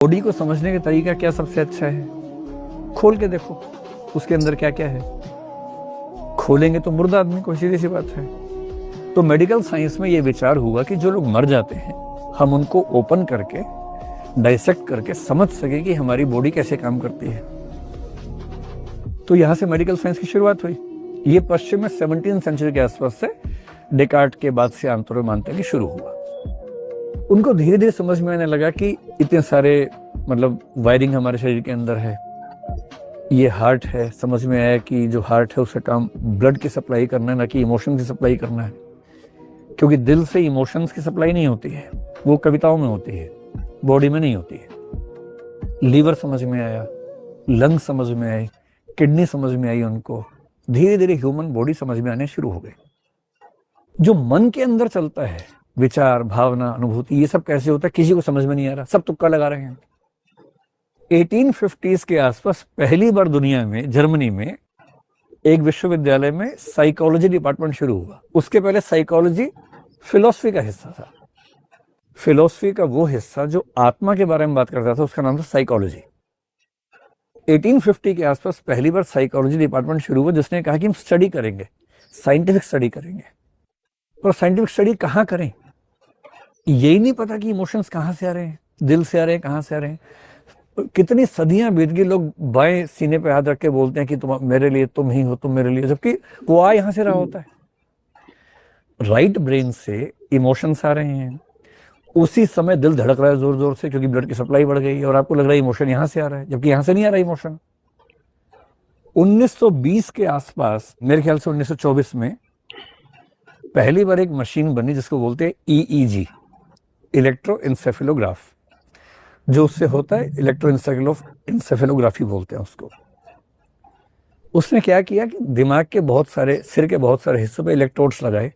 Body को समझने का तरीका क्या सबसे अच्छा है? खोल के देखो उसके अंदर क्या क्या है। खोलेंगे तो मुर्दा आदमी को, सीधी सी बात है। तो मेडिकल साइंस में ये विचार हुआ कि जो लोग मर जाते हैं हम उनको ओपन करके डाइसेक्ट करके समझ सके कि हमारी बॉडी कैसे काम करती है। तो यहां से मेडिकल साइंस की शुरुआत हुई। ये पश्चिम में 17वीं सेंचुरी के आसपास से डेकार्ट के बाद से आमतौर पर मानते हैं कि शुरू हुआ। उनको धीरे धीरे समझ में आने लगा कि इतने सारे वायरिंग हमारे शरीर के अंदर है। ये हार्ट है, समझ में आया कि जो हार्ट है उसका काम ब्लड की सप्लाई करना है, ना कि इमोशन की सप्लाई करना है। क्योंकि दिल से इमोशंस की सप्लाई नहीं होती है, वो कविताओं में होती है, बॉडी में नहीं होती है। लीवर समझ में आया, लंग समझ में आई, किडनी समझ में आई। उनको धीरे धीरे ह्यूमन बॉडी समझ में आने शुरू हो गई। जो मन के अंदर चलता है, विचार, भावना, अनुभूति, ये सब कैसे होता है किसी को समझ में नहीं आ रहा, सब तुक्का लगा रहे हैं। 1850s के आसपास पहली बार दुनिया में जर्मनी में एक विश्वविद्यालय में साइकोलॉजी डिपार्टमेंट शुरू हुआ। उसके पहले साइकोलॉजी फिलॉसफी का हिस्सा था। फिलॉसफी का वो हिस्सा जो आत्मा के बारे में बात करता था उसका नाम था साइकोलॉजी। 1850 के आसपास पहली बार साइकोलॉजी डिपार्टमेंट शुरू हुआ जिसने कहा कि हम स्टडी करेंगे, साइंटिफिक स्टडी करेंगे। और साइंटिफिक स्टडी कहाँ करें, यही नहीं पता कि इमोशंस कहाँ से आ रहे हैं, दिल से आ रहे हैं, कहाँ से आ रहे हैं। कितनी सदियां बीत गई, लोग बाएं सीने पे हाथ रख के बोलते हैं कि तुम मेरे लिए, तुम ही हो, तुम मेरे लिए, जबकि वो आ यहां से रहा होता है। राइट ब्रेन से इमोशंस आ रहे हैं, उसी समय दिल धड़क रहा है जोर जोर से क्योंकि ब्लड की सप्लाई बढ़ गई और आपको लग रहा है इमोशन यहां से आ रहा है, जबकि यहां से नहीं आ रहा इमोशन। 1920 के आसपास, मेरे ख्याल से 1924 में पहली बार एक मशीन बनी जिसको बोलते हैं EEG, इलेक्ट्रोइंसेफेलोग्राफ। जो उससे होता है इलेक्ट्रोइंसेफेलोग्राफी बोलते हैं उसको। उसने क्या किया कि दिमाग के बहुत सारे, सिर के बहुत सारे हिस्सों पे इलेक्ट्रोड्स लगाए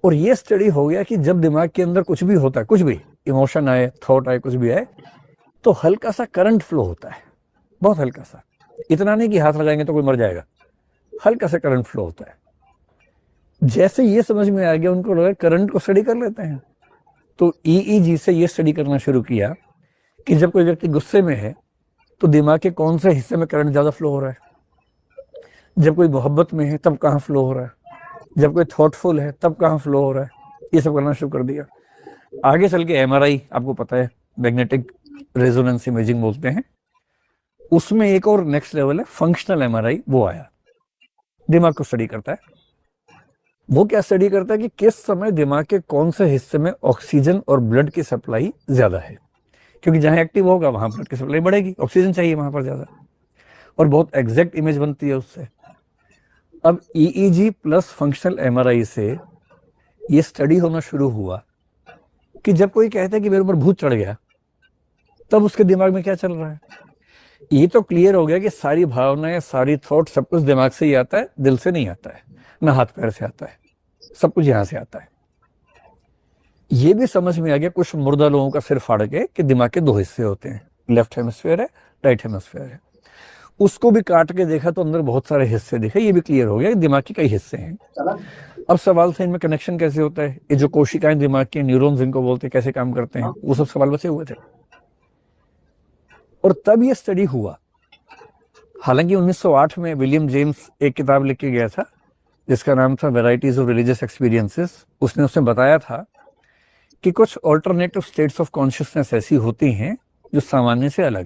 और ये स्टडी हो गया कि जब दिमाग के अंदर कुछ भी होता है, कुछ भी इमोशन आए, थॉट आए, कुछ भी आए, तो हल्का सा करंट फ्लो होता है, बहुत हल्का सा। इतना नहीं कि हाथ लगाएंगे तो कोई मर जाएगा, हल्का सा करंट फ्लो होता है। जैसे ये समझ में आ गया, उनको लगा करंट को स्टडी कर लेते हैं। तो EEG से ये स्टडी करना शुरू किया कि जब कोई व्यक्ति गुस्से में है तो दिमाग के कौन से हिस्से में करंट ज्यादा फ्लो हो रहा है, जब कोई मोहब्बत में है तब कहाँ फ्लो हो रहा है, जब कोई थॉटफुल है तब कहाँ फ्लो हो रहा है। ये सब करना शुरू कर दिया। आगे चल के MRI, आपको पता है, मैग्नेटिक रेजोनेंस इमेजिंग बोलते हैं, उसमें एक और नेक्स्ट लेवल है फंक्शनल MRI, वो आया, दिमाग को स्टडी करता है। वो क्या स्टडी करता है कि किस समय दिमाग के कौन से हिस्से में ऑक्सीजन और ब्लड की सप्लाई ज्यादा है, क्योंकि जहां एक्टिव होगा वहां ब्लड की सप्लाई बढ़ेगी, ऑक्सीजन चाहिए वहां पर ज्यादा, और बहुत एग्जैक्ट इमेज बनती है उससे। अब EEG प्लस फंक्शनल MRI से ये स्टडी होना शुरू हुआ कि जब कोई कहता है कि मेरे ऊपर भूत चढ़ गया, तब उसके दिमाग में क्या चल रहा है। ये तो क्लियर हो गया कि सारी भावनाएं, सारी थॉट, सब कुछ दिमाग से ही आता है, दिल से नहीं आता है, ना हाथ पैर से आता है, सब कुछ यहां से आता है। ये भी समझ में आ गया कुछ मुर्दा लोगों का सिर फाड़ के कि दिमाग के 2 हिस्से होते हैं, लेफ्ट हेमिस्फीयर है, राइट हेमिस्फीयर है। उसको भी काट के देखा तो अंदर बहुत सारे हिस्से दिखे। ये भी क्लियर हो गया कि दिमाग के कई हिस्से हैं। अब सवाल था इनमें कनेक्शन कैसे होता है, ये जो कोशिकाएं दिमाग के, न्यूरॉन्स इनको बोलते हैं, कैसे काम करते हैं, वो सब सवाल बचे हुए थे। और तब ये स्टडी हुआ। हालांकि 1908 में विलियम जेम्स एक किताब लिख के गया था जिसका नाम था वैराइटीज ऑफ रिलीजियस एक्सपीरियंसेस। उसने बताया था कि कुछ ऑल्टरनेटिव स्टेट्स ऑफ कॉन्शियसनेस ऐसी होती हैं जो सामान्य से अलग है।